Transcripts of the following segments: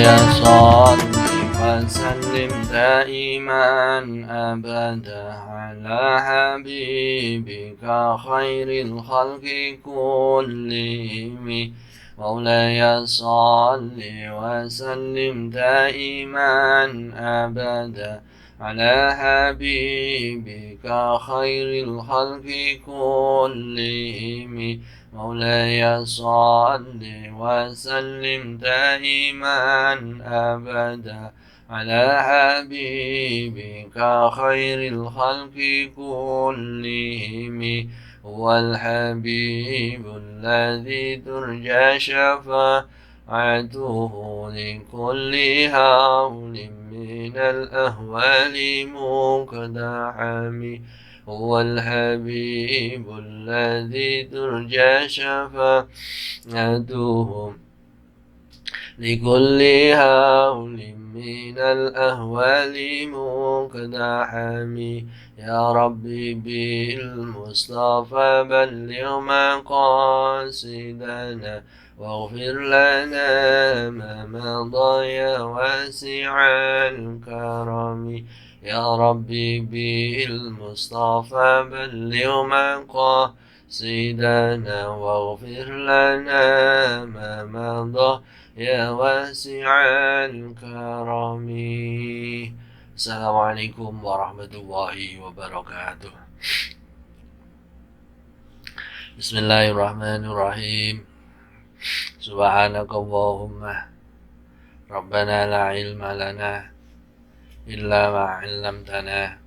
صل وسلم دائما أبدا على حبيبك خير الخلق كلهم. مولاي صل وسلم دائما أبدا على حبيبك خير الخلق كلهم. مولاي صل وسلم دائما أبدا على حبيبك خير الخلق كلهم. هو الحبيب الذي ترجى شفاعته لكل هول من الأهوال مقتحم. هو الحبيب الذي ترجى شفاعته لكل هول من الأهوال مقتحم. يا ربي بالمصطفى بلغ مقاصدنا واغفر لنا ما مضى يا واسع الكرم. يا ربي بالمصطفى بلغ مقاصدنا واغفر لنا ما مضى يا واسع الكرم. السلام عليكم ورحمة الله وبركاته. بسم الله الرحمن الرحيم. سبحانك اللهم ربنا لا علم لنا إلا ما علمتنا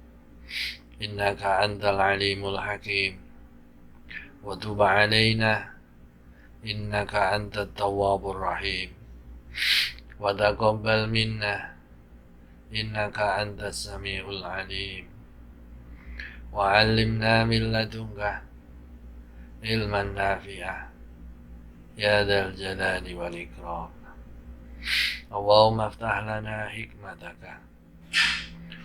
إنك أنت العليم الحكيم. وتب علينا إنك أنت التواب الرحيم. وتقبل منا إنك أنت السميع العليم. وعلمنا من لدنك علما نافعا يا ذا الجلال والإكرام. اللهم افتح لنا حكمتك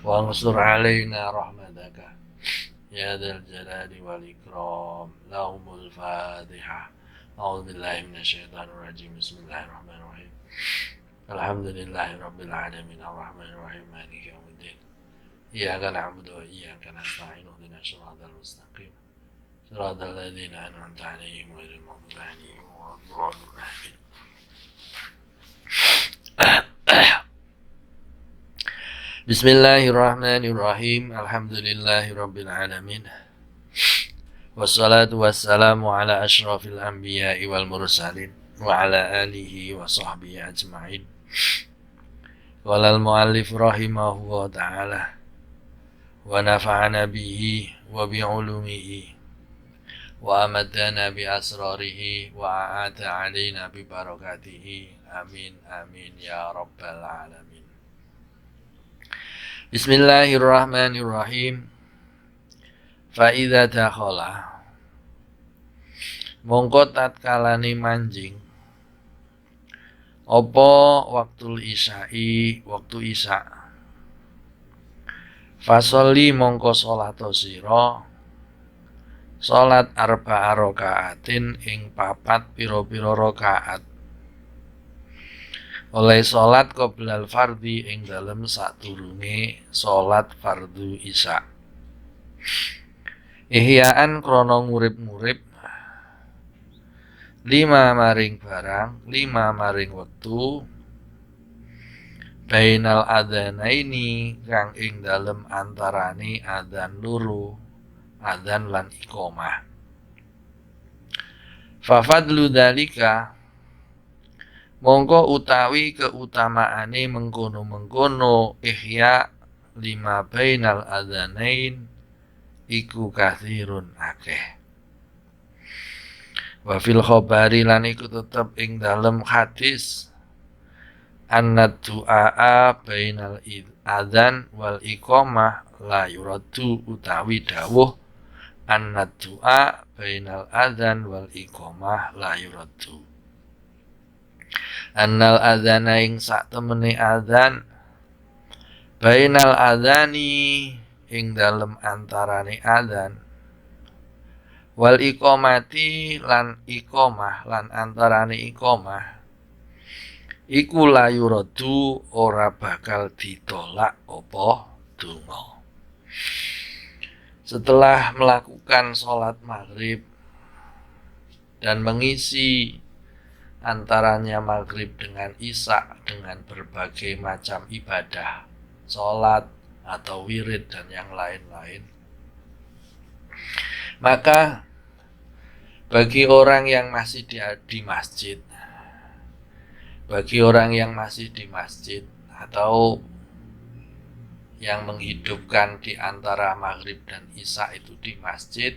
وانصر علينا رحمتك يا ذا الجلال والإكرام. لهم الفاتحة. أعوذ بالله من الشيطان الرجيم. بسم الله الرحمن الرحيم. الحمد لله رب العالمين الرحمن الرحيم مالك يوم الدين. إياك نعبد وإياك نستعين اهدنا الصراط المستقيم صراط الذين أنعمت عليهم غير المغضوب عليهم ولا الضالين. بسم الله الرحمن الرحيم. الحمد لله رب العالمين. والصلاة والسلام على أشرف الأنبياء والمرسلين وعلى آله وصحبه أجمعين. قال المؤلف رحمه الله تعالى ونفعنا به وبعلومه وأمدنا بأسراره وأعاد علينا ببركاته. آمين آمين يا رب العالمين. Bismillahirrahmanirrahim. Fa'idza dakhala mongko tatkalane manjing apa waktul isya'i waktu isya. Fasolli mongko salata sira salat arba'a rakaatin ing papat pira-pira rakaat. Oleh salat qoblal fardhi ing dalem sadurunge salat fardu isya. Ihya'an krana ngurip-ngurip lima maring barang, lima maring wektu bainal adzanaini kang ing dalem antarane adzan loro, adzan lan iqamah. Fa fadlu dzalika mongko utawi keutamaane mengkono-mengkono ihya lima bainal adzanain iku kathirun akeh. Wa fil khabari lan iku tetep ing dalem hadis anna du'a bainal adzan wal iqamah la yuraddu utawi dawuh anna du'a bainal adzan wal iqamah la yuraddu. Annal adzana ing sak temene adzan bainal adzani ing dalem antarane adzan wal iqamati lan iqamah lan antarane iqamah iku la yuradu ora bakal ditolak apa donga. Setelah melakukan sholat maghrib dan mengisi antaranya maghrib dengan isya dengan berbagai macam ibadah, sholat atau wirid dan yang lain-lain, maka bagi orang yang masih di masjid, bagi orang yang masih di masjid atau yang menghidupkan di antara maghrib dan isya itu di masjid,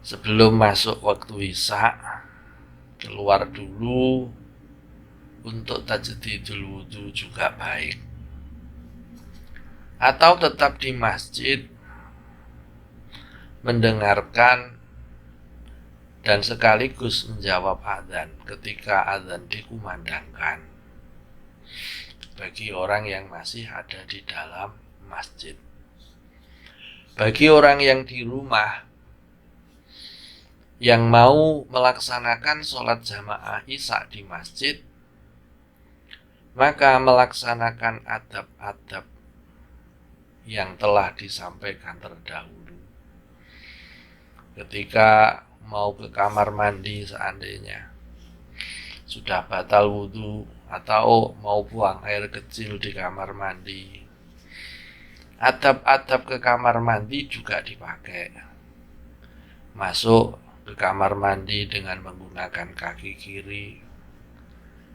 sebelum masuk waktu isya keluar dulu untuk tajdidul wudu juga baik, atau tetap di masjid mendengarkan dan sekaligus menjawab adzan ketika adzan dikumandangkan bagi orang yang masih ada di dalam masjid. Bagi orang yang di rumah yang mau melaksanakan sholat jamaah isya di masjid, maka melaksanakan adab-adab yang telah disampaikan terdahulu. Ketika mau ke kamar mandi seandainya sudah batal wudu atau mau buang air kecil di kamar mandi, adab-adab ke kamar mandi juga dipakai. Masuk ke kamar mandi dengan menggunakan kaki kiri.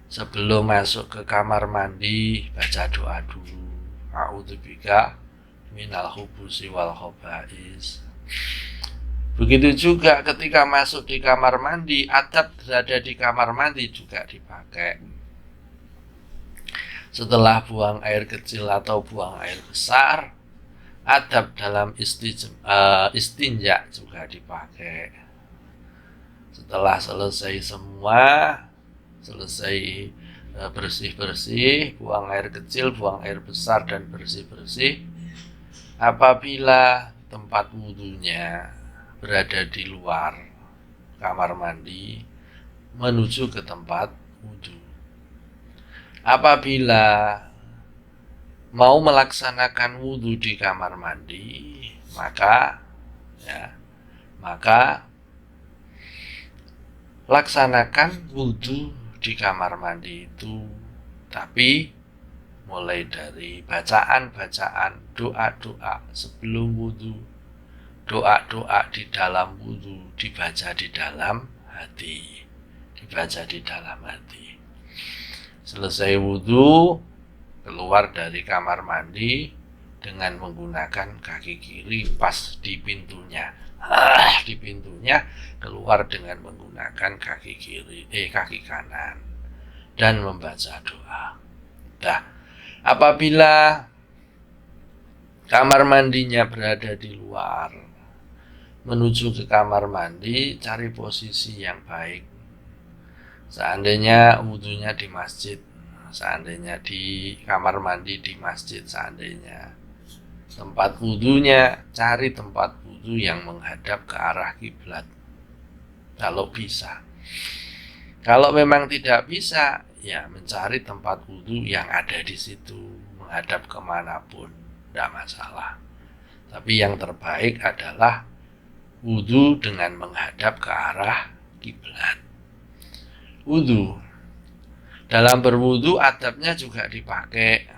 Sebelum masuk ke kamar mandi baca doa dulu, a'udzubika minal khubusi wal khaba'is. Begitu juga ketika masuk di kamar mandi, adab berada di kamar mandi juga dipakai. Setelah buang air kecil atau buang air besar, adab dalam istinja juga dipakai. Setelah selesai semua, selesai bersih-bersih, buang air kecil, buang air besar, dan bersih-bersih, apabila tempat wudunya berada di luar kamar mandi menuju ke tempat wudu. Apabila mau melaksanakan wudu di kamar mandi, maka laksanakan wudu di kamar mandi itu, tapi mulai dari bacaan-bacaan doa-doa sebelum wudu, doa-doa di dalam wudu dibaca di dalam hati, Selesai wudu, keluar dari kamar mandi dengan menggunakan kaki kiri pas di pintunya. Di pintunya keluar dengan menggunakan kaki kanan dan membaca doa. Nah, apabila kamar mandinya berada di luar, menuju ke kamar mandi, cari posisi yang baik. Seandainya wudunya di masjid, seandainya di kamar mandi di masjid, seandainya tempat wudunya, cari tempat wudu yang menghadap ke arah kiblat kalau bisa. Kalau memang tidak bisa, ya mencari tempat wudu yang ada di situ, menghadap kemanapun, tidak masalah. Tapi yang terbaik adalah wudu dengan menghadap ke arah kiblat. Wudu, dalam berwudu adabnya juga dipakai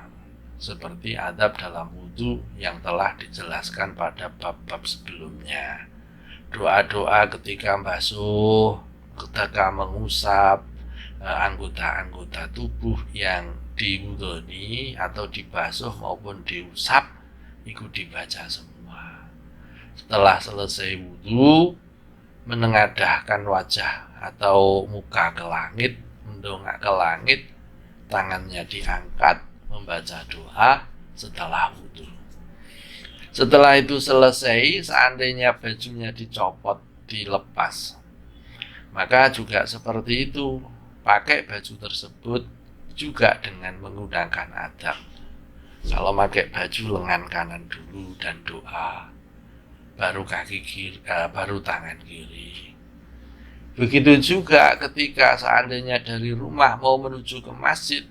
seperti adab dalam wudu yang telah dijelaskan pada bab-bab sebelumnya. Doa-doa ketika basuh, ketika mengusap anggota-anggota tubuh yang diwudoni atau dibasuh maupun diusap, itu dibaca semua. Setelah selesai wudu, menengadahkan wajah atau muka ke langit, mendongak ke langit, tangannya diangkat, membaca doa setelah wudu. Setelah itu selesai, seandainya bajunya dicopot, dilepas, maka juga seperti itu, pakai baju tersebut juga dengan menggunakan adab. Kalau pakai baju lengan kanan dulu dan doa, baru kaki kiri, baru tangan kiri. Begitu juga ketika seandainya dari rumah mau menuju ke masjid,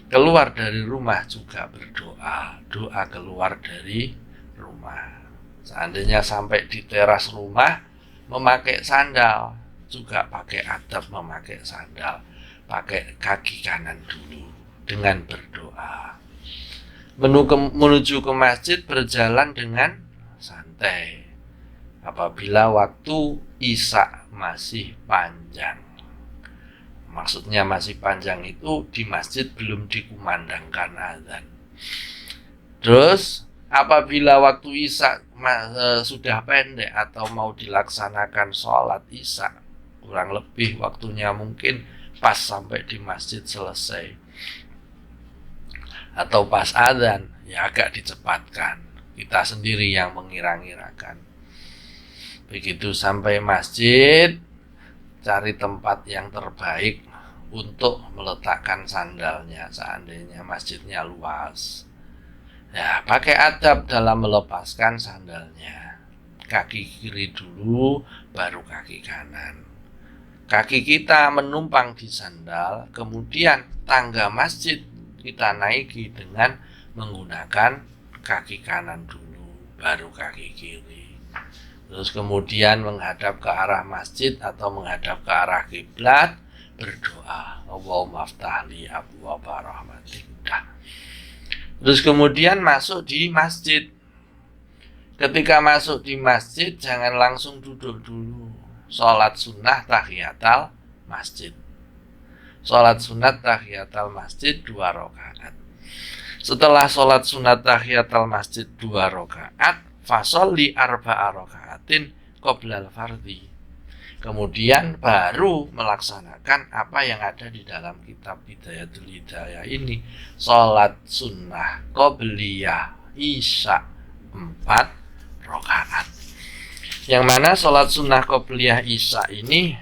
keluar dari rumah juga berdoa, doa keluar dari rumah. Seandainya sampai di teras rumah memakai sandal, juga pakai adab memakai sandal, pakai kaki kanan dulu dengan berdoa. Menuju ke masjid berjalan dengan santai apabila waktu isya masih panjang. Maksudnya masih panjang itu di masjid belum dikumandangkan azan. Terus apabila waktu isya sudah pendek atau mau dilaksanakan sholat isya, kurang lebih waktunya mungkin pas sampai di masjid selesai atau pas azan, ya agak dicepatkan. Kita sendiri yang mengira-ngirakan. Begitu sampai masjid, cari tempat yang terbaik untuk meletakkan sandalnya seandainya masjidnya luas. Ya, pakai adab dalam melepaskan sandalnya. Kaki kiri dulu, baru kaki kanan. Kaki kita menumpang di sandal, kemudian tangga masjid kita naiki dengan menggunakan kaki kanan dulu, baru kaki kiri. Terus kemudian menghadap ke arah masjid atau menghadap ke arah kiblat, berdoa, Allahumma aftahli abwaaba rahmatik. Terus kemudian masuk di masjid. Ketika masuk di masjid jangan langsung duduk dulu. Sholat sunnah tahiyatul masjid. Sholat sunat tahiyatul masjid 2 rakaat. Setelah sholat sunat tahiyatul masjid 2 rakaat, fasholli 4 rakaatin qoblal fardhi. Kemudian baru melaksanakan apa yang ada di dalam kitab Bidayatul Hidayah ini. Sholat sunnah qobliyah isya 4 rakaat. Yang mana sholat sunnah qobliyah isya ini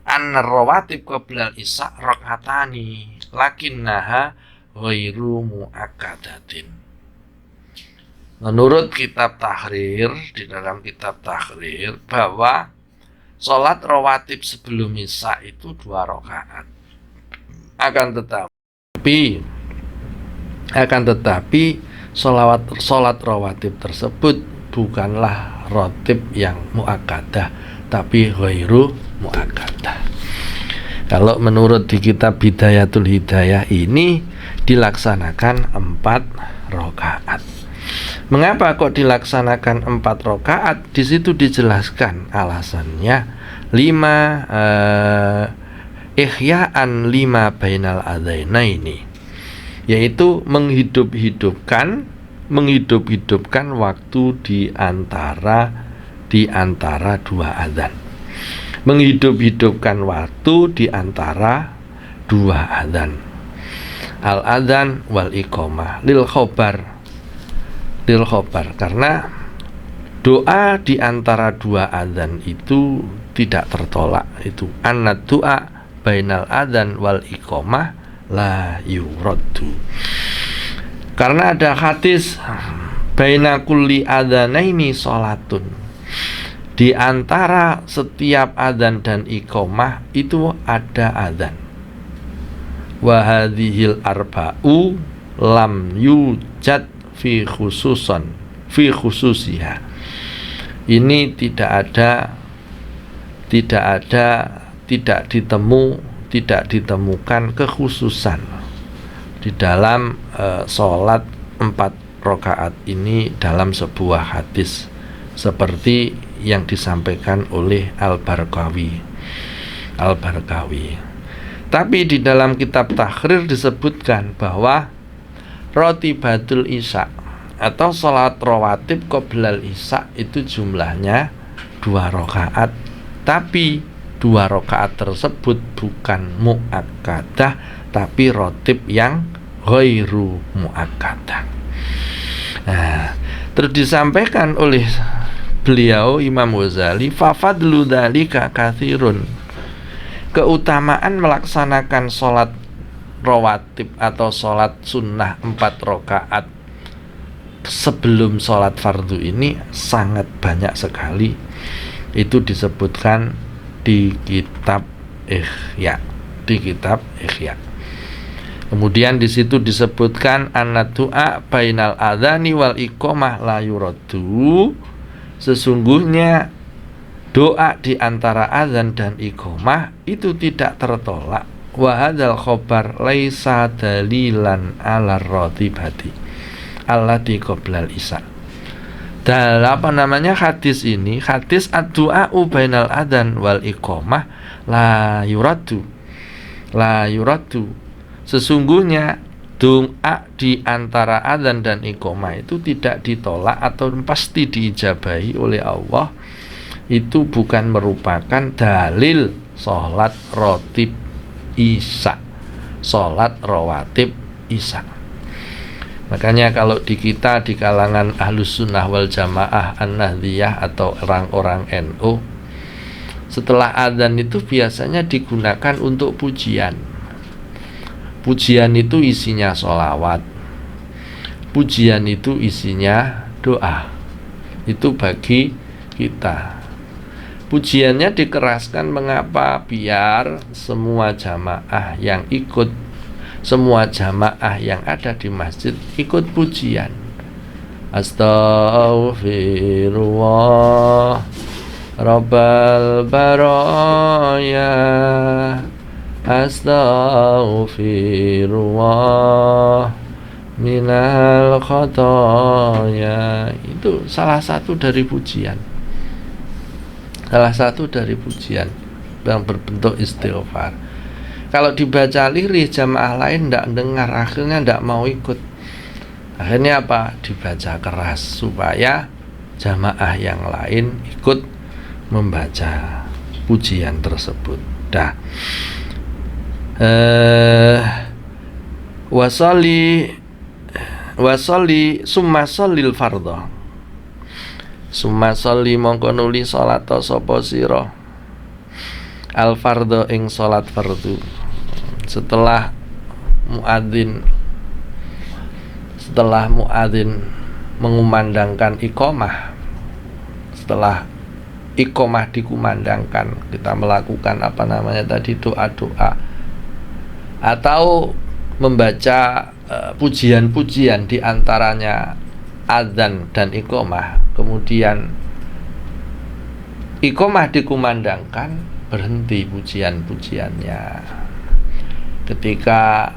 an-rawatib qoblal isya rakaatani lakinnaha ghairu muakkadatin. Menurut kitab Tahrir, di dalam kitab Tahrir bahwa sholat rawatib sebelum isya itu 2 rakaat. Akan tetapi sholat rawatib tersebut bukanlah rotib yang muakkadah, tapi ghairu muakkadah. Kalau menurut di kitab Bidayatul Hidayah ini dilaksanakan 4 rakaat. Mengapa kok dilaksanakan 4 rakaat? Di situ dijelaskan alasannya 5 ihya'an 5 bainal adzainaini, yaitu menghidupkan waktu di antara 2 adzan. Menghidupkan waktu di antara 2 adzan. Al-adzan wal iqamah lil khobar, karena doa di antara 2 adzan itu tidak tertolak. Itu annad doa bainal adzan wal iqamah la yuraddu. Karena ada hadis baina kulli adzanaini sholatun, di antara setiap adzan dan iqamah itu ada adzan. Wa hadhil arba'u lam yujad fi khususiha. Ini tidak ditemukan kekhususan di dalam sholat 4 rakaat ini dalam sebuah hadis seperti yang disampaikan oleh Al-Barqawi. Tapi di dalam kitab Tahrir disebutkan bahwa rotibatul isya atau sholat rawatib qoblal isya itu jumlahnya 2 rakaat, tapi 2 rakaat tersebut bukan muakkadah, tapi rotib yang ghairu muakkadah. Nah, terus disampaikan oleh beliau Imam Ghazali, fafadlu dzalika katsirun. Keutamaan melaksanakan sholat rawatib atau sholat sunnah 4 rakaat sebelum sholat fardu ini sangat banyak sekali. Itu disebutkan di kitab Ihya. Kemudian di situ disebutkan an-du'a bainal adzani wal iqamah la yuraddu. Sesungguhnya doa di antara azan dan iqamah itu tidak tertolak. Wa hadzal khabar laisa dalilan 'ala ratibati allati qoblal isya. Dan hadis ini, hadis ad-du'a bainal adzan wal iqamah la yuraddu. Sesungguhnya doa di antara adzan dan iqamah itu tidak ditolak atau pasti diijabahi oleh Allah. Itu bukan merupakan dalil sholat rotib isya, sholat rawatib isya. Makanya kalau di kita, di kalangan Ahlus Sunnah wal Jamaah An-Nahdiyah atau orang-orang NU, setelah adzan itu biasanya digunakan untuk pujian. Pujian itu isinya sholawat, pujian itu isinya doa. Itu bagi kita. Pujiannya dikeraskan, mengapa? Biar semua jamaah yang ikut, semua jamaah yang ada di masjid ikut pujian. Astaghfirullah Rabbal baraya, astaghfirullah minal khotoya. Itu salah satu dari pujian. Salah satu dari pujian yang berbentuk istighfar. Kalau dibaca lirih, jamaah lain tidak dengar, akhirnya tidak mau ikut. Akhirnya apa? Dibaca keras supaya jamaah yang lain ikut membaca pujian tersebut. Dah. Wasoli summa sholil fardhu. Summa sholli mongko nuli salat sapa sira al fardhu ing salat fardu. Setelah muadzin mengumandangkan iqamah, setelah iqamah dikumandangkan, kita melakukan doa-doa atau membaca pujian-pujian, di antaranya adzan dan iqamah. Kemudian iqamah dikumandangkan, berhenti pujian-pujiannya. Ketika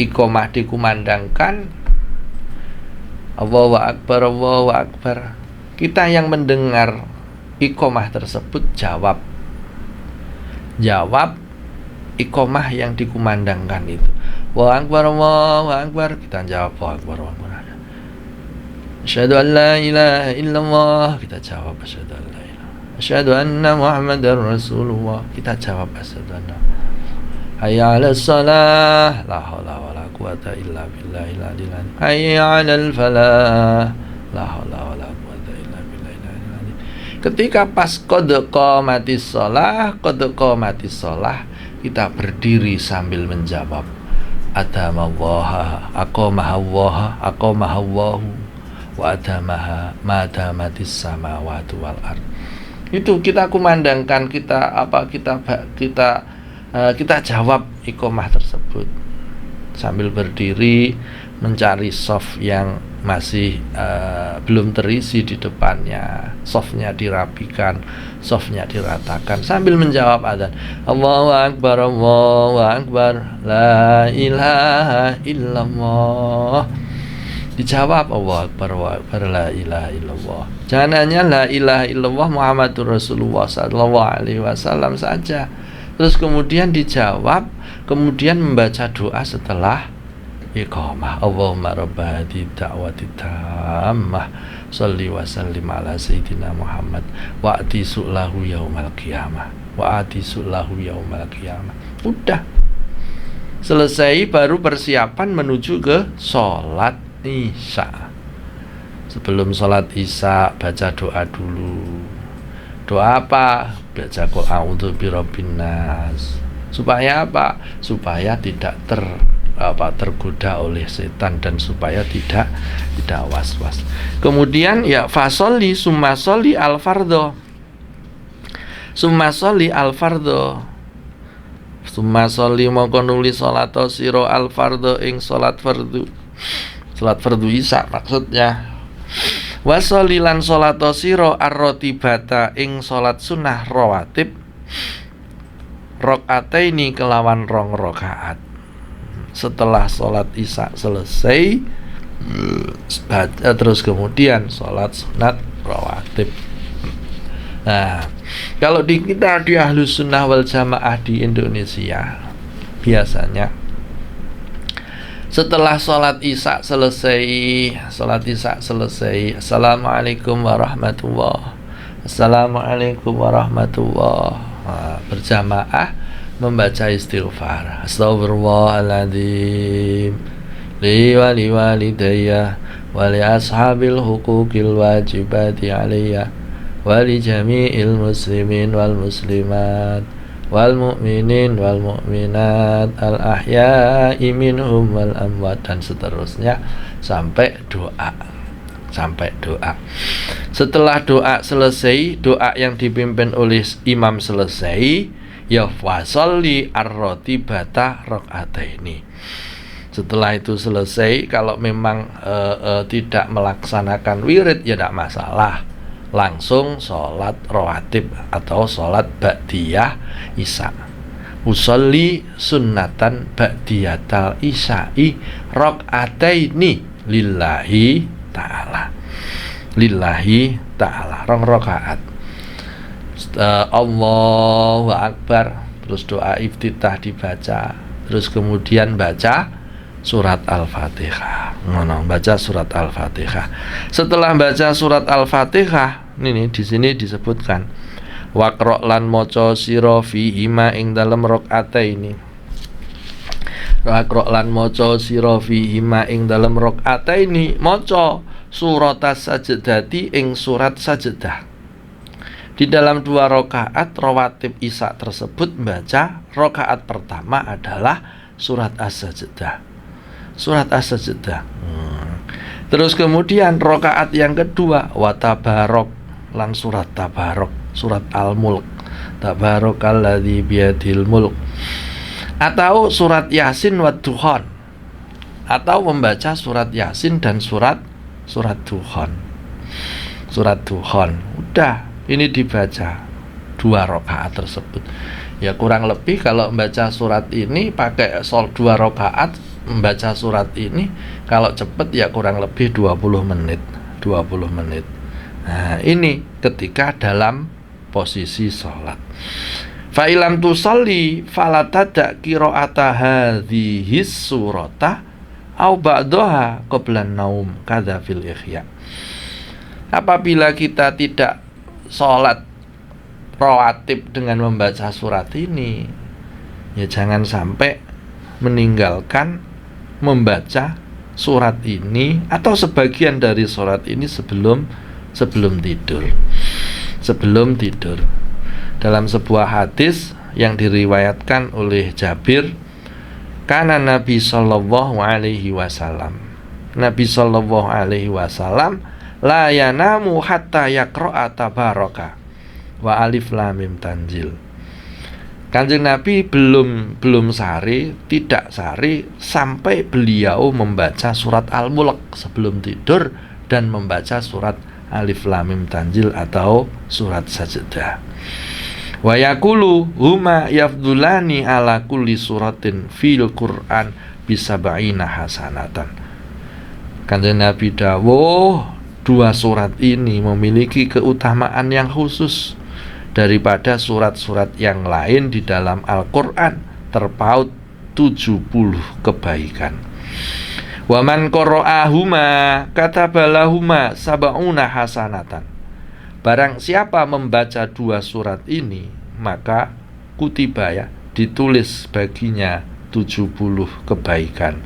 iqamah dikumandangkan, Allahu Akbar, Allahu Akbar, kita yang mendengar iqamah tersebut jawab iqamah yang dikumandangkan itu. Allahu Akbar, kita jawab Allahu Akbar, Allahu Akbar. Asyhadu an la ilaha illallah, kita jawab asyhadu an la ilaha. Asyhadu anna Muhammadar Rasulullah, kita jawab asyhadu anna. Hayya 'alas shalah, la haula wala quwata illa billahil aliyil azim. Hayya 'alal falah, la haula wala quwata illa billahil aliyil azim. Ketika pas qad qamatis shalah, kita berdiri sambil menjawab adamallaha, aqamahallahu wa adamaha madamatis samawati wal ard. Itu kita kumandangkan, kita jawab iqamah tersebut sambil berdiri mencari shaf yang masih belum terisi di depannya. Shafnya dirapikan, shafnya diratakan sambil menjawab adzan. Allahu Akbar, Allahu Akbar, la ilaha illallah. Dijawab Allahu Akbar, Allahu Akbar, la ilaha illallah. Jangan hanya la ilaha illallah Muhammadur Rasulullah sallallahu alaihi wasallam saja. Terus kemudian dijawab, kemudian membaca doa setelah iqamah. Allahumma rabba hadhihi da'wati tammah shalli wa sallim ala sayyidina Muhammad wa ati su'lahu yaumal qiyamah, wa ati su'lahu yaumal qiyamah. Udah selesai, baru persiapan menuju ke sholat isya. Sebelum sholat isya baca doa dulu. Doa apa? Baca qul a'udzu birabbin nas. Supaya apa? Supaya tidak tergoda oleh setan dan supaya tidak was-was. Kemudian ya fasoli summa soli al fardho. Summa soli al fardho. Summa soli mongko nuli salat sira al fardho ing salat fardu. Salat fardu isya maksudnya. Wasoli lan salat sira ar-ratibata ing salat sunah rawatib. Rakaataini kelawan 2 rakaat. Setelah sholat isya selesai, terus kemudian sholat sunat rawatib. Nah, kalau kita di Ahlus Sunnah wal Jamaah di Indonesia, biasanya setelah sholat isya selesai, Assalamualaikum warahmatullah, Assalamualaikum warahmatullah, berjamaah membaca istighfar. Astaghfirullahaladzim li walidayya wa li ashabil huquqil wajibati alayya wa li jami'il muslimin wal muslimat wal mu'minin wal mu'minat al ahya'i minhum wal amwat, dan seterusnya sampai doa. Setelah doa selesai, doa yang dipimpin oleh imam selesai, ya fasolli ar-ratibata rakaataini. Setelah itu selesai, kalau memang tidak melaksanakan wirid ya tidak masalah, langsung sholat rawatib atau sholat ba'diyah isya. Usolli sunnatan ba'diyatal isya'i rakaataini lillahi ta'ala. 2 rakaat. Allahu Akbar, terus doa iftitah dibaca, terus kemudian baca surat Al-Fatihah. Baca surat Al-Fatihah. Setelah baca surat Al-Fatihah, ini di sini disebutkan waqra lan maca sira fihi ing dalem rakaataini. Waqra lan maca sira fihi ing dalem rakaataini, maca surat as-sajdati ing surat sajdah. Di dalam 2 rakaat rawatib isya tersebut baca rakaat pertama adalah surat as-sajdah. Terus kemudian rakaat yang kedua wa tabarok lan surat tabarok, surat al-mulk, tabarakalladzi biyadil mulk, atau surat yasin wa duhan, atau membaca surat yasin dan surat duhan. Udah, ini dibaca 2 rakaat tersebut. Ya kurang lebih kalau membaca surat ini pakai 2 rakaat, membaca surat ini kalau cepat ya kurang lebih 20 menit. Nah, ini ketika dalam posisi sholat. Fa ilam tusalli fala tada qira'ata hadhihi surata au ba'daha qabla naum kadza fil ihya. Apabila kita tidak sholat rawatib dengan membaca surat ini, ya jangan sampai meninggalkan membaca surat ini atau sebagian dari surat ini sebelum tidur. Dalam sebuah hadis yang diriwayatkan oleh Jabir, kana Nabi sallallahu alaihi wasallam, Nabi sallallahu alaihi wasallam la yanamu hatta yaqra'a tabaraka wa alif lam mim tanzil. Kanjeng Nabi belum sari, tidak sari sampai beliau membaca surat Al-Mulk sebelum tidur dan membaca surat Alif Lam Mim Tanzil atau surat Sajdah. Wa yaqulu huma yafdulani ala kulli suratin fil Qur'an bisab'ina hasanatan. Kanjeng Nabi dawuh, 2 surat ini memiliki keutamaan yang khusus daripada surat-surat yang lain di dalam Al-Qur'an, terpaut 70 kebaikan. Wa man qara'ahuma katabalahuma sab'una hasanatan. Barang siapa membaca 2 surat ini, maka kutiba, ya, ditulis baginya 70 kebaikan.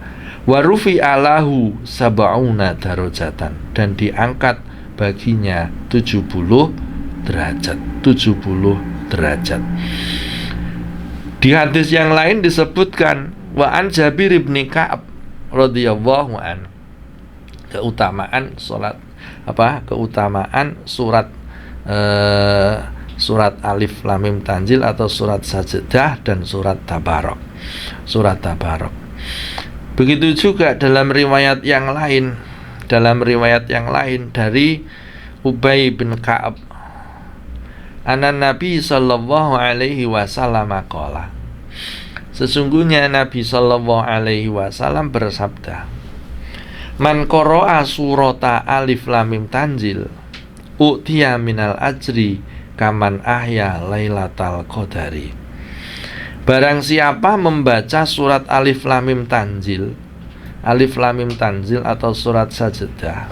Wa rufi'alahu sab'una darajatan, dan diangkat baginya 70 derajat. Di hadis yang lain disebutkan Wa an Jabir bin Ka'ab radhiyallahu an, keutamaan surat Alif Lam Mim Tanzil atau surat Sajdah dan surat Tabarok. Begitu juga dalam riwayat yang lain dari Ubay bin Ka'ab, anna Nabi sallallahu alaihi wasallam qala, sesungguhnya Nabi sallallahu alaihi wasallam bersabda, man qara'a surata Alif Lam Mim Tanzil utiya minal ajri kaman ahya lailatal qadari. Barang siapa membaca surat Alif Lam Mim Tanzil atau surat Sajdah,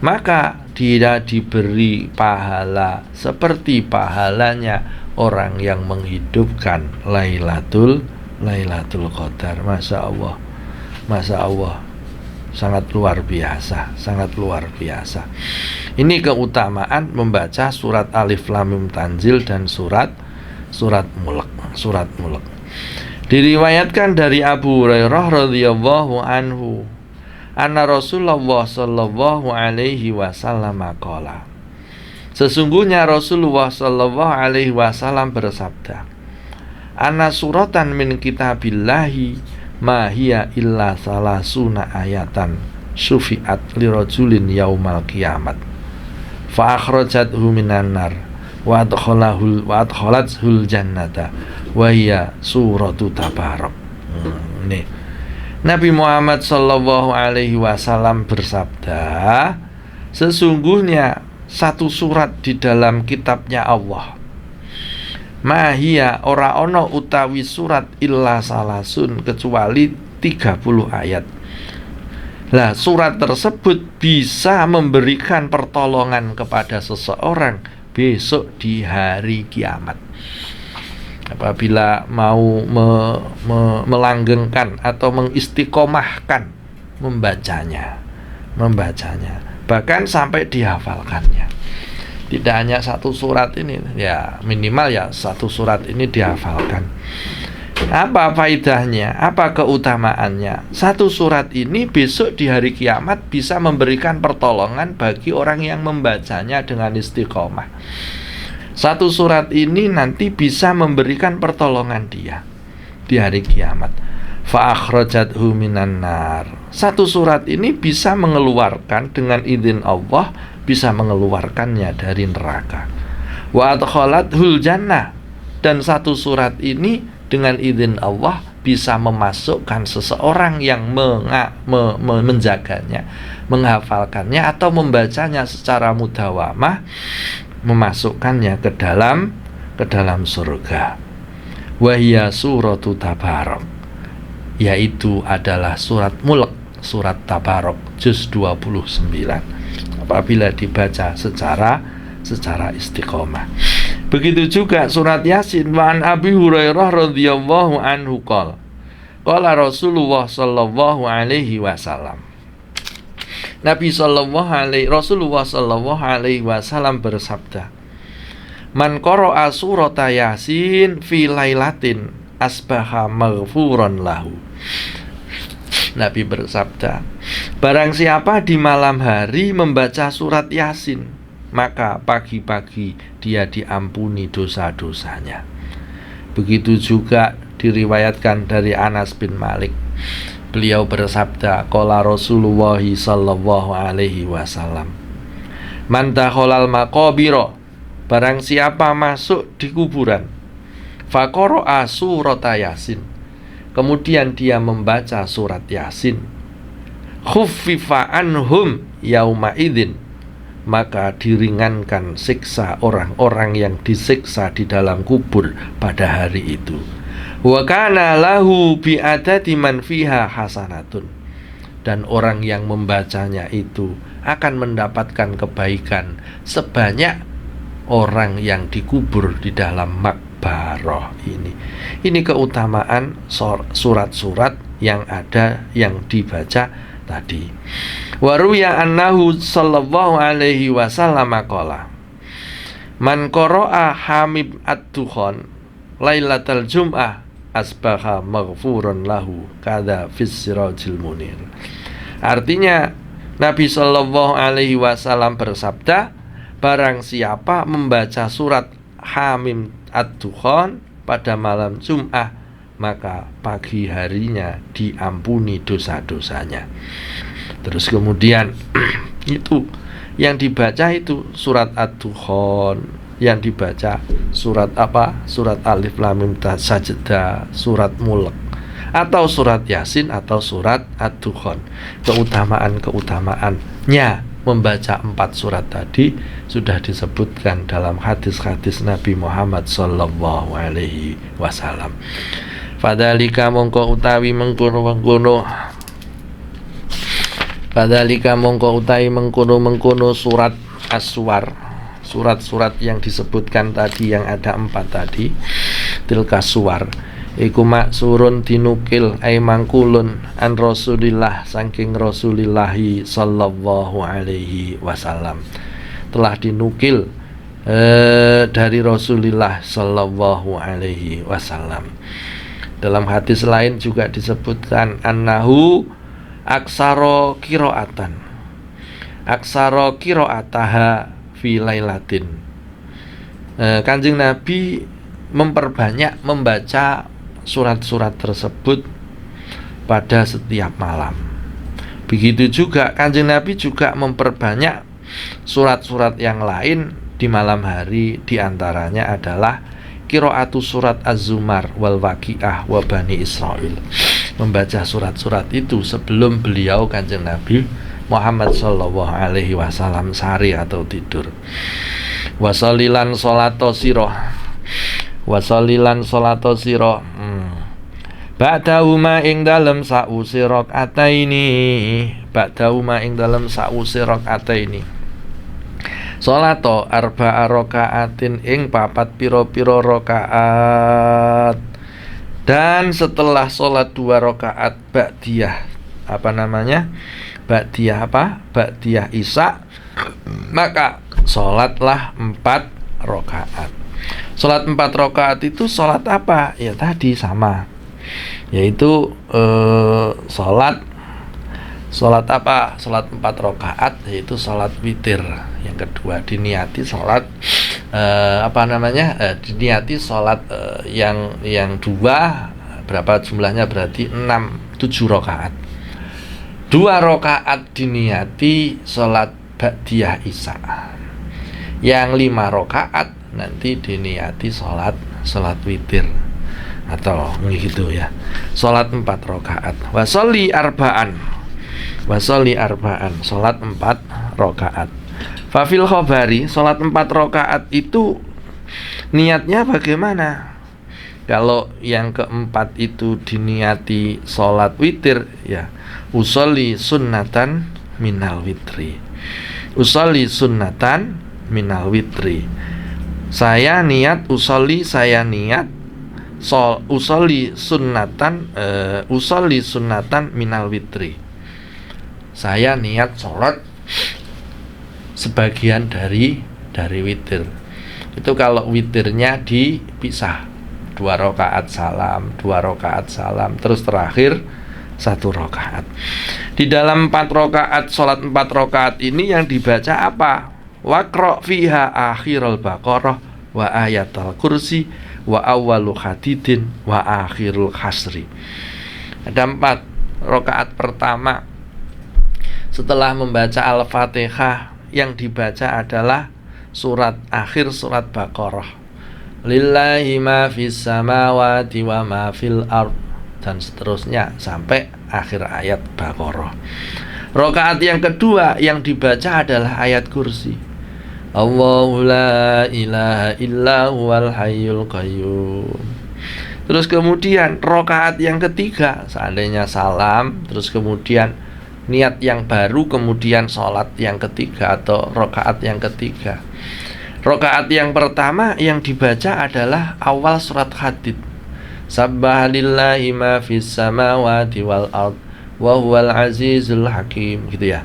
maka dia diberi pahala seperti pahalanya orang yang menghidupkan Lailatul Qadar. Masya Allah, sangat luar biasa. Ini keutamaan membaca surat Alif Lam Mim Tanzil dan surat Mulk. Diriwayatkan dari Abu Hurairah radhiyallahu anhu, anna Rasulullah sallallahu alaihi wasallam qala, sesungguhnya Rasulullah sallallahu alaihi wasallam bersabda, anna suratan min kitabillahi ma hiya illa salasuna ayatan sufiat lirajulin yaumal kiamat fa akhrajathu minan nar wa adkhalathul jannata wa hiya suratu Tabarok. Nih, Nabi Muhammad sallallahu alaihi wasallam bersabda, sesungguhnya satu surat di dalam kitabnya Allah, mahia ora ono utawi surat illa salasun, kecuali 30 ayat. Lah, surat tersebut bisa memberikan pertolongan kepada seseorang besok di hari kiamat apabila mau melanggengkan atau mengistiqomahkan membacanya, bahkan sampai dihafalkannya. Tidak hanya satu surat ini, ya minimal ya satu surat ini dihafalkan. Apa faidahnya? Apa keutamaannya? Satu surat ini besok di hari kiamat bisa memberikan pertolongan bagi orang yang membacanya dengan istiqomah. Satu surat ini nanti bisa memberikan pertolongan dia di hari kiamat. Fa akhrajathu minan nar. Satu surat ini bisa mengeluarkan dengan izin Allah, bisa mengeluarkannya dari neraka. Wa adkhalathul jannah. Dan satu surat ini dengan izin Allah bisa memasukkan seseorang yang menjaganya, menghafalkannya atau membacanya secara mudawamah, memasukkannya ke dalam surga. Wahia suratu Tabarok, yaitu adalah surat Mulk, surat Tabarok, juz 29, apabila dibaca secara istiqomah. Begitu juga surat Yasin. Wa an Abi Hurairah radhiyallahu anhu qala Rasulullah sallallahu alaihi wasallam, Rasulullah sallallahu alaihi wasallam bersabda, man qara'a surata Yasin fi lailatin asbaha maghfuran lahu. Nabi bersabda, barang siapa di malam hari membaca surat Yasin, maka pagi-pagi dia diampuni dosa-dosanya. Begitu juga diriwayatkan dari Anas bin Malik. Beliau bersabda, qala Rasulullah sallallahu alaihi wasallam, man dakhalal maqabira, barang siapa masuk di kuburan, fa qara'a surata Yasin, kemudian dia membaca surat Yasin, khuffifa anhum yauma idzin, maka diringankan siksa orang-orang yang disiksa di dalam kubur pada hari itu. Wa kana lahu bi adadi man fiha hasanatun, dan orang yang membacanya itu akan mendapatkan kebaikan sebanyak orang yang dikubur di dalam makbarah ini. Ini keutamaan surat-surat yang ada, yang dibaca tadi. Wa ruya annahu sallallahu alaihi wasallam qala, man qara'a hamim ad-dukhan lailatal jum'ah asbaha maghfuran lahu kada fis sirajil munir. Artinya Nabi Shallallahu Alaihi Wasallam bersabda, barang siapa membaca surat Hamim Ad-Dukhan pada malam Jum'ah, maka pagi harinya diampuni dosa-dosanya. Terus kemudian itu yang dibaca itu surat Ad-Dukhan, yang dibaca surat apa? Surat Alif Lam Mim Sajdah, surat Mulk, atau surat Yasin, atau surat Ad-Dukhan. Keutamaannya membaca 4 surat tadi sudah disebutkan dalam hadis-hadis Nabi Muhammad Sallallahu Alaihi Wasallam. Fadhalika mongko utawi mengkono Fadhalika mongko utawi mengkono surat As-Suwar, surat-surat yang disebutkan tadi yang ada 4 tadi, tilka suwar iku maksurun dinukil ay mangkulun an Rasulillah saking Rasulillahi Sallallahu Alaihi Wasallam, telah dinukil dari Rasulullah Sallallahu Alaihi Wasallam. Dalam hadis lain juga disebutkan annahu aksaro kiroatan, aksaro kiroataha fi lailatin. Kanjeng Nabi memperbanyak membaca surat-surat tersebut pada setiap malam. Begitu juga Kanjeng Nabi juga memperbanyak surat-surat yang lain di malam hari, diantaranya adalah qiraatu surat Az-Zumar wal Waqiah wa Bani Israil. Membaca surat-surat itu sebelum beliau Kanjeng Nabi Muhammad Sallallahu Alaihi Wasallam sari atau tidur. Wasalilan sholato siroh, wasalilan sholato siroh, ba'dahuma ing dalem sa'usi rakaataini, ba'dahuma ing dalem sa'usi rakaataini. Sholato arba'a rakaatin ing 4 pira-pira rakaat. Dan setelah sholat 2 rakaat ba'diyah, apa namanya? Ba'diyah apa? Ba'diyah Isya, maka sholatlah 4 rakaat. Sholat 4 rakaat itu sholat apa? Ya tadi sama, yaitu sholat apa? Sholat 4 rakaat, yaitu sholat witir. Yang kedua diniati sholat diniati sholat yang 2, berapa jumlahnya? Berarti 7 rakaat. 2 rakaat diniati sholat ba'diyah Isya. Yang 5 rakaat nanti diniati sholat witir atau gitu ya. Sholat 4 rakaat. Wasolli arba'an, sholat 4 rakaat. Fafil khobari, sholat 4 rakaat itu niatnya bagaimana? Kalau yang keempat itu diniati sholat witir, ya usolli sunnatan minal witri, usolli sunnatan minal witri. Saya niat usolli, saya niat usolli sunnatan minal witri. Saya niat sholat sebagian dari witir. Itu kalau witirnya dipisah, 2 rakaat salam, 2 rakaat salam, terus terakhir 1 rakaat. Di dalam 4 rakaat, sholat 4 rakaat ini yang dibaca apa? Waqra fiha akhirul baqarah wa ayatul kursi wa awwalu hadidin wa akhirul hasri. Ada 4 rakaat pertama setelah membaca Al-Fatihah, yang dibaca adalah akhir surat Baqarah. Lillahi ma fis samawati wa ma fil ard, dan seterusnya sampai akhir ayat Baqarah. Rakaat yang kedua yang dibaca adalah ayat kursi. Allahu la ilaha illa huwal hayyul qayyum. Terus kemudian rakaat yang ketiga, seandainya salam, terus kemudian niat yang baru, kemudian sholat yang ketiga atau rakaat yang ketiga. Rakaat yang pertama yang dibaca adalah awal surat Hadid. Sabbahalillahi ma fis samawati wal ard wa huwal azizul hakim, gitu ya.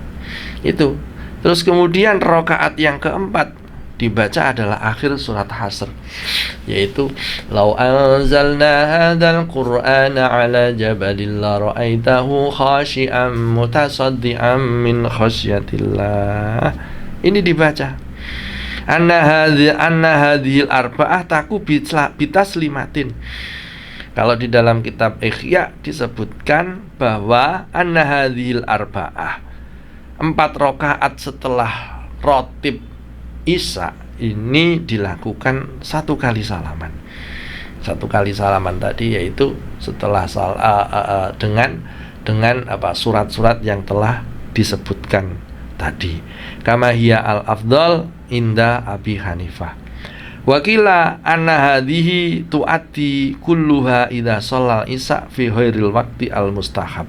Itu. Terus kemudian rakaat yang keempat dibaca adalah akhir surat Hasr, yaitu law anzalna hadzal qur'ana ala jabalin la ra'aitahu khashi'an mutasaddian min khasyatillah. Ini dibaca anna hadhil arba'ah taku bitaslimatin. Kalau di dalam kitab Ihya disebutkan bahwa anna hadhil arba'ah, 4 rakaat setelah rotib Isya ini dilakukan 1 kali salaman. 1 kali salaman tadi yaitu setelah dengan surat-surat yang telah disebutkan tadi. Kama hiya al-afdal inda Abi Hanifah. Wakila anna hadhihi tu'ati kulluha idza shallal isya fi ghairil waqti al-mustahab.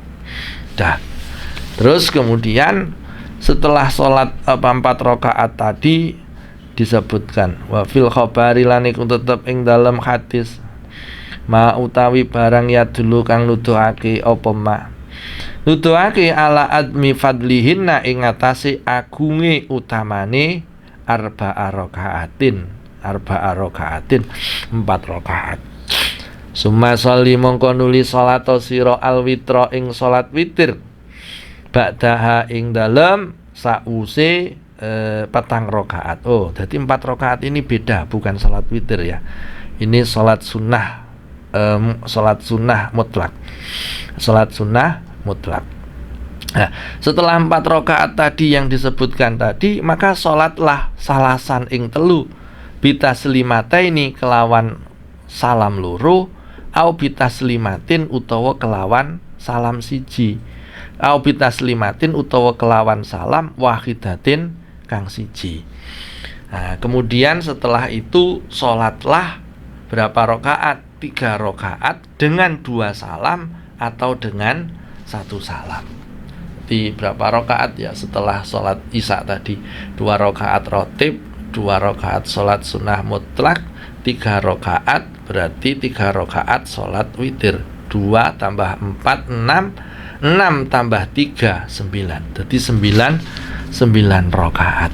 Terus kemudian setelah sholat 4 rakaat tadi disebutkan wa fil khabari lan iku tetep ing dalem hadis ma utawi barang ya dulu kang nuduhake apa ma nuduhake ala admi fadlihinna ing ngatasi agunge utamane arba'a rakaatin 4 rakaat. Summa sholli mongko nuli salat sira al witra ing salat witir ba'daha ing dalem sause 4 rakaat. Oh, jadi 4 rakaat ini beda, bukan salat witir ya. Ini salat sunnah, salat sunnah mutlak. Salat sunnah mutlak. Nah, setelah 4 rakaat tadi yang disebutkan tadi, maka salatlah salasan ing telu bitaslimataini kelawan salam loro au bitaslimatin utawa kelawan salam siji. Au bitaslimatin utawa kelawan salam wahidatin kang siji. Nah, kemudian setelah itu sholatlah berapa rakaat? 3 rakaat dengan 2 salam atau dengan 1 salam. Di berapa rakaat ya setelah sholat isya tadi? 2 rakaat rotib, 2 rakaat sholat sunnah mutlak, 3 rakaat berarti 3 rakaat sholat witir. 2 tambah 4 6, 6 tambah 3 9. Jadi 9 rakaat.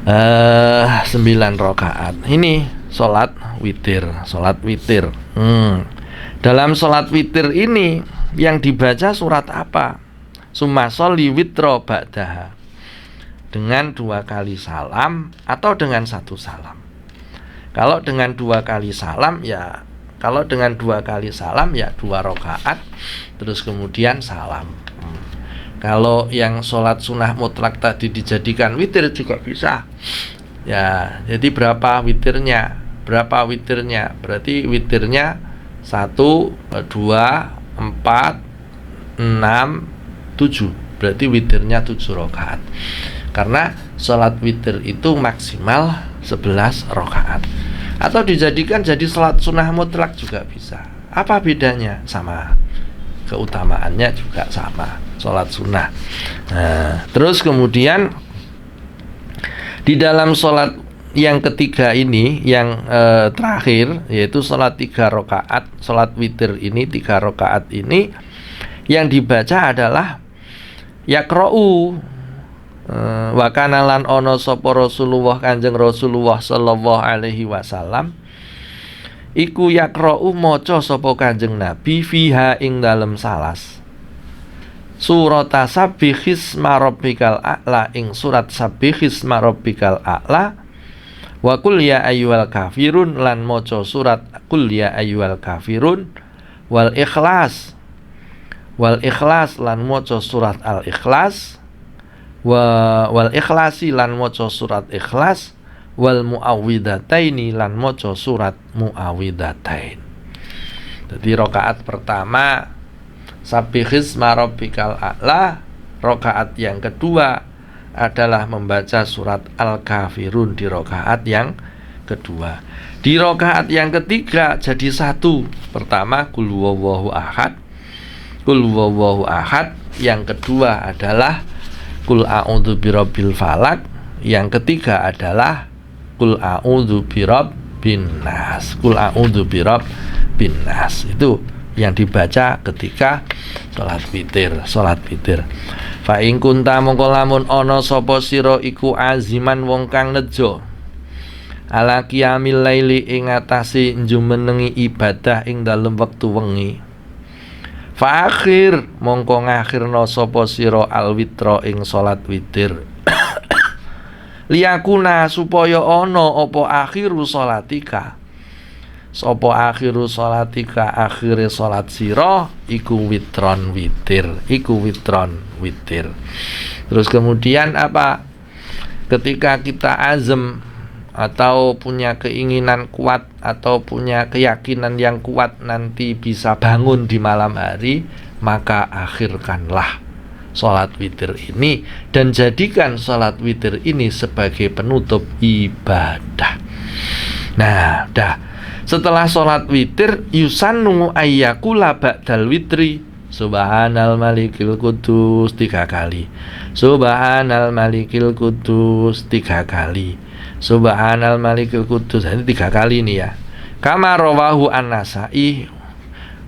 9 rakaat. Ini salat witir. Dalam salat witir ini yang dibaca surat apa? Summa sholli witra ba'daha. Dengan 2 kali salam atau dengan 1 salam. Kalau dengan 2 kali salam ya 2 rakaat terus kemudian salam. Kalau yang sholat sunnah mutlak tadi dijadikan witir juga bisa. Ya, jadi berapa witirnya? Berarti witirnya 1, 2, 4, 6, 7. Berarti witirnya 7 rakaat. Karena sholat witir itu maksimal 11 rakaat. Atau dijadikan jadi sholat sunnah mutlak juga bisa. Apa bedanya? Sama. Keutamaannya juga sama, sholat sunnah. Nah, terus kemudian di dalam sholat yang ketiga ini, yang terakhir, yaitu sholat 3 rakaat, sholat witir ini 3 rakaat ini, yang dibaca adalah yaqra'u wa kana lan ono sapa Rasulullah Kanjeng Rasulullah sallallahu alaihi wasallam iku yaqra'u maca sapa Kanjeng Nabi fiha ing dalem salas surat Sabbihisma rabbikal a'la ing surat Sabbihisma rabbikal a'la wa qul ya ayyuhal kafirun lan maca surat qul ya ayyuhal kafirun wal ikhlas lan maca surat al ikhlas wal ikhlasi lan maca surat ikhlas wal muawwidataini lan maca surat muawwidatain. Jadi rakaat pertama Sabbihisma rabbikal a'la, rakaat yang kedua adalah membaca surat Al-Kafirun di rakaat yang kedua. Di rakaat yang ketiga jadi 1. Pertama qul huwallahu ahad, yang kedua adalah qul a'udzu birabbil falaq, yang ketiga adalah qul a'udzu birabbin nas. Itu yang dibaca ketika sholat witir. Fa ing kunta mongko lamun ana sapa sira iku aziman wong kang nejo ala qiyamil laili ing atase njumenengi ibadah ing dalem wektu wengi. Fa akhir mongko ngakhirna sapa sira alwitra ing salat witir. Liyakuna supaya ana apa akhiru salatika. Sapa akhiru salatika akhire salat sira iku witron witir, iku witron witir. Terus kemudian apa? Ketika kita azam atau punya keinginan kuat atau punya keyakinan yang kuat nanti bisa bangun di malam hari, maka akhirkanlah sholat witir ini dan jadikan sholat witir ini sebagai penutup ibadah. Nah, setelah sholat witir yusannu ayyakula ba'dal witri subhanal malikil kudus 3 kali, subhanal malikil kudus 3 kali, subhanal malikil kudus. Ini 3 kali nih ya. Kama rawahu an-Nasa'i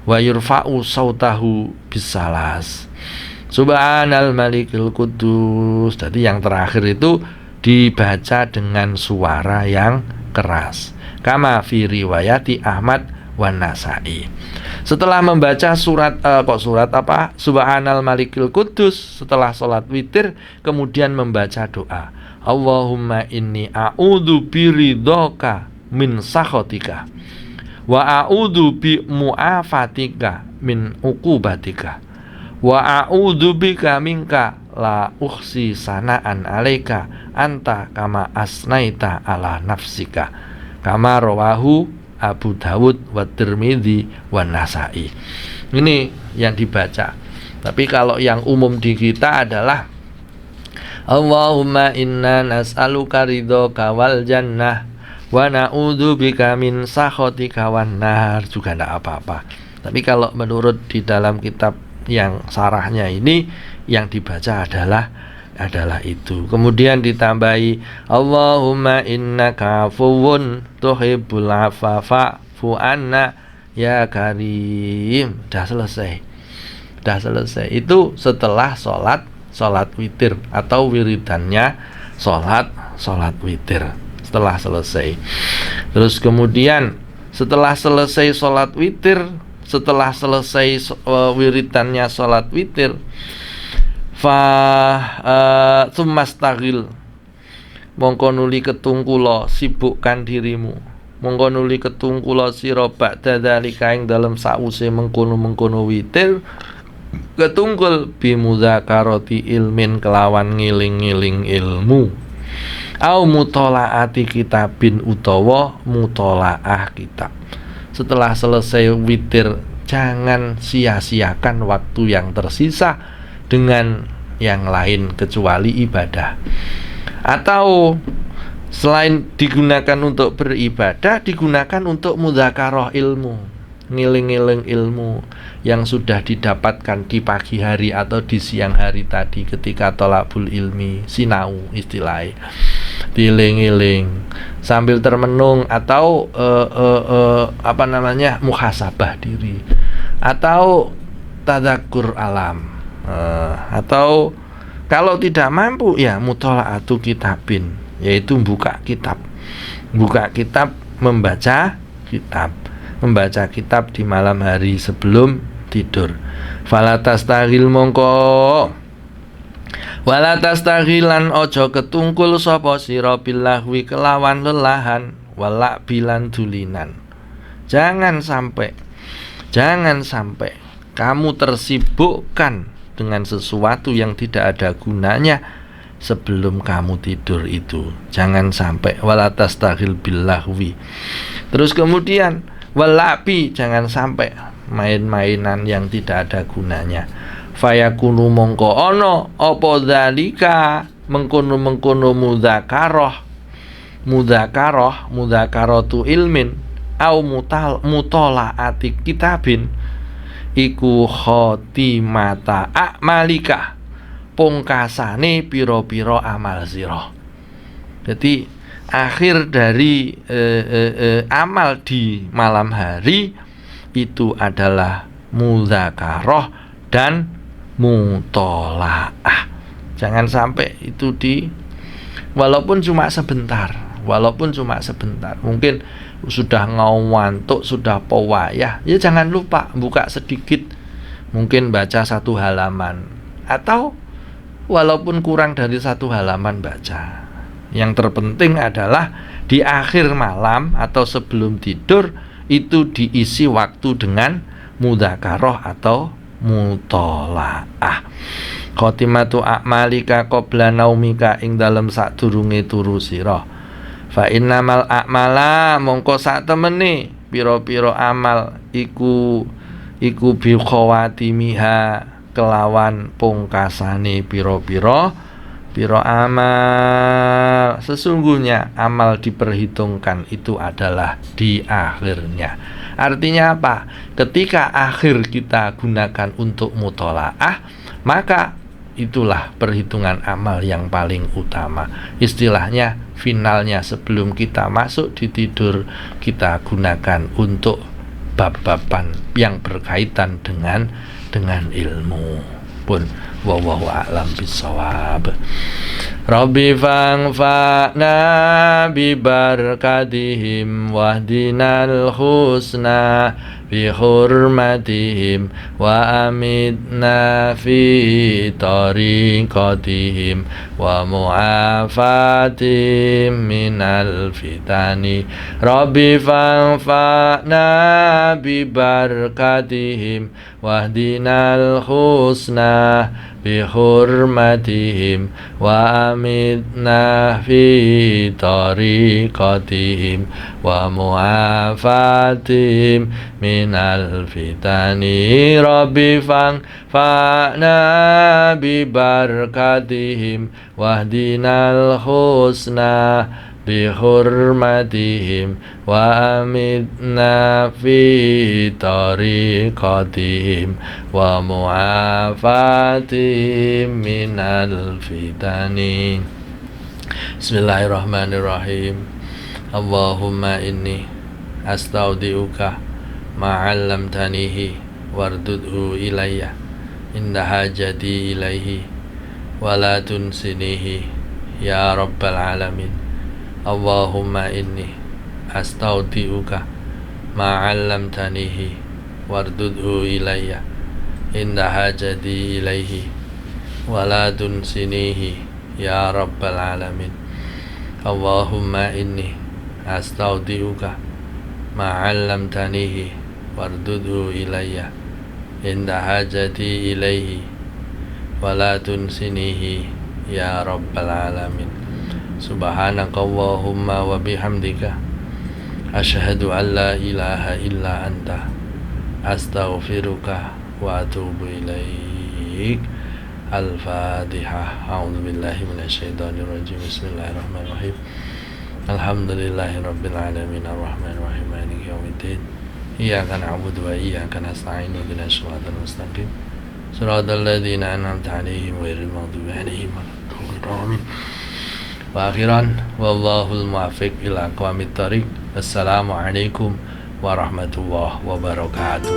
wa yurfa'u sautahu bisalas. Subhanal malikil kudus. Jadi yang terakhir itu dibaca dengan suara yang keras. Kama fi riwayati Ahmad wa Nasa'i. Setelah membaca Subhanal malikil kudus setelah sholat witir, kemudian membaca doa Allahumma inni a'udzu biridhoka min sakhatika wa a'udzu bi mu'afatika min uqubatika wa a'udzu bika minka la uhsi sana'an 'alaika anta kama asnaita ala nafsika kama rawahu Abu Dawud wa Tirmidzi wa Nasa'i. Ini yang dibaca. Tapi kalau yang umum di kita adalah Allahumma inna nas'aluka ridhoka wal jannah wa na'udzubika min sakhatika wan nar, juga tidak apa-apa. Tapi kalau menurut di dalam kitab yang sarahnya ini yang dibaca adalah itu. Kemudian ditambahi Allahumma innaka afuwun tuhibbul afwa fa'fu anna ya karim. Sudah selesai. Itu setelah sholat witir atau wiridannya sholat witir. Setelah selesai. Terus kemudian setelah selesai sholat witir, setelah selesai wiridannya sholat witir, tsummastaghil mongko nuli ketungkula sibukkan dirimu, mongko nuli ketungkula sira ba'da dzalika ing dalem sause mengkono-mengkono witir ketungkul bimudzakarati ilmin kelawan ngiling-ngiling ilmu au mutolaati kitabin utawa mutolaah kitab. Setelah selesai witir jangan sia-siakan waktu yang tersisa dengan yang lain kecuali ibadah. Atau selain digunakan untuk beribadah, digunakan untuk mudzakarah ilmu, ngiling-ngiling ilmu yang sudah didapatkan di pagi hari atau di siang hari tadi ketika thalabul ilmi, sinau istilahnya, diiling-iling sambil termenung atau muhasabah diri atau tadzakur alam. Atau kalau tidak mampu ya mutolaatu kitabin, yaitu buka kitab membaca kitab di malam hari sebelum tidur. Falatastahil mongko walatastaghilan ojo ketungkul sapa sira bilahwi kelawan lelahan walak bilan dulinan. Jangan sampai kamu tersibukkan dengan sesuatu yang tidak ada gunanya sebelum kamu tidur itu. Jangan sampai walatastaghil billahwi. Terus kemudian walabi, jangan sampai main-mainan yang tidak ada gunanya. Fayakunu mongko ono apa dzalika mengkono mudzakaratu ilmin au mutalaati kitabin iku khotimata a'malika, pungkasane pira-pira amal sira. Jadi akhir dari amal di malam hari itu adalah mudzakarah dan mutolaah. Jangan sampai itu walaupun cuma sebentar, mungkin sudah ngantuk, sudah pewayah, ya jangan lupa buka sedikit, mungkin baca 1 halaman, atau walaupun kurang dari 1 halaman baca. Yang terpenting adalah di akhir malam atau sebelum tidur itu diisi waktu dengan mudzakarah atau mutolaah. Khotimatu a'malika qabla naumika, ing dalem sadurunge turu sira. Fa innamal a'mala, mongko sak temene pira-pira amal iku bi khawatimiha, kelawan pungkasane pira-pira amal. Sesungguhnya amal diperhitungkan itu adalah di akhirnya. Artinya apa? Ketika akhir kita gunakan untuk mutolaah, maka itulah perhitungan amal yang paling utama. Istilahnya finalnya sebelum kita masuk di tidur, kita gunakan untuk bab-baban yang berkaitan dengan ilmu. Pun wallahu a'lam bissawab. Rabbi fa'na bi barakatihim wahdinal husna bi hurmatihim wa amitna fi tariqatihim wa mu'afatihim minal fitani. Rabbi fa'na bi barakatihim wahdinal husna bi hurmatihim wa amitna fi tariqatihim wa mu'afatihim minal fitani. Rabbi fa'na bi barakatihim wahdinal husna bi hurmatihim wa amitna fi tariqatihim wa mu'afatihim minal fitani. Bismillahirrahmanirrahim. Allahumma inni astaudiuka ma'allamtanihi wardudhu ilayya inda hajati ilaihi wala tunsinihi ya rabbal alamin. Allahumma inni astaudiuka ma'allamtanihi wardudhu ilayya inda hajati ilaihi wala tunsinihi ya rabbal alamin. Allahumma inni astaudiuka ma'allamtanihi wardudhu ilayya inda hajati ilaihi wala tunsinihi ya rabbal alamin. Subhanaka Allahumma wa bihamdika asyhadu an la ilaha illa anta astaghfiruka wa atubu ilaik. Al-Fatihah. A'udzu billahi minasyaitonir rajim. Bismillahirrahmanirrahim. Alhamdulillahi rabbil alamin arrahmanir rahim maliki yaumiddin. Iyyaka na'budu wa iyyaka nasta'in ihdinas siratal mustaqim siratal ladzina an'amta 'alaihim ghairil maghdubi 'alaihim waladdallin. Wa akhiran wallahul muwaffiq ila aqwamit thariq. Assalamualaikum warahmatullahi wabarakatuh.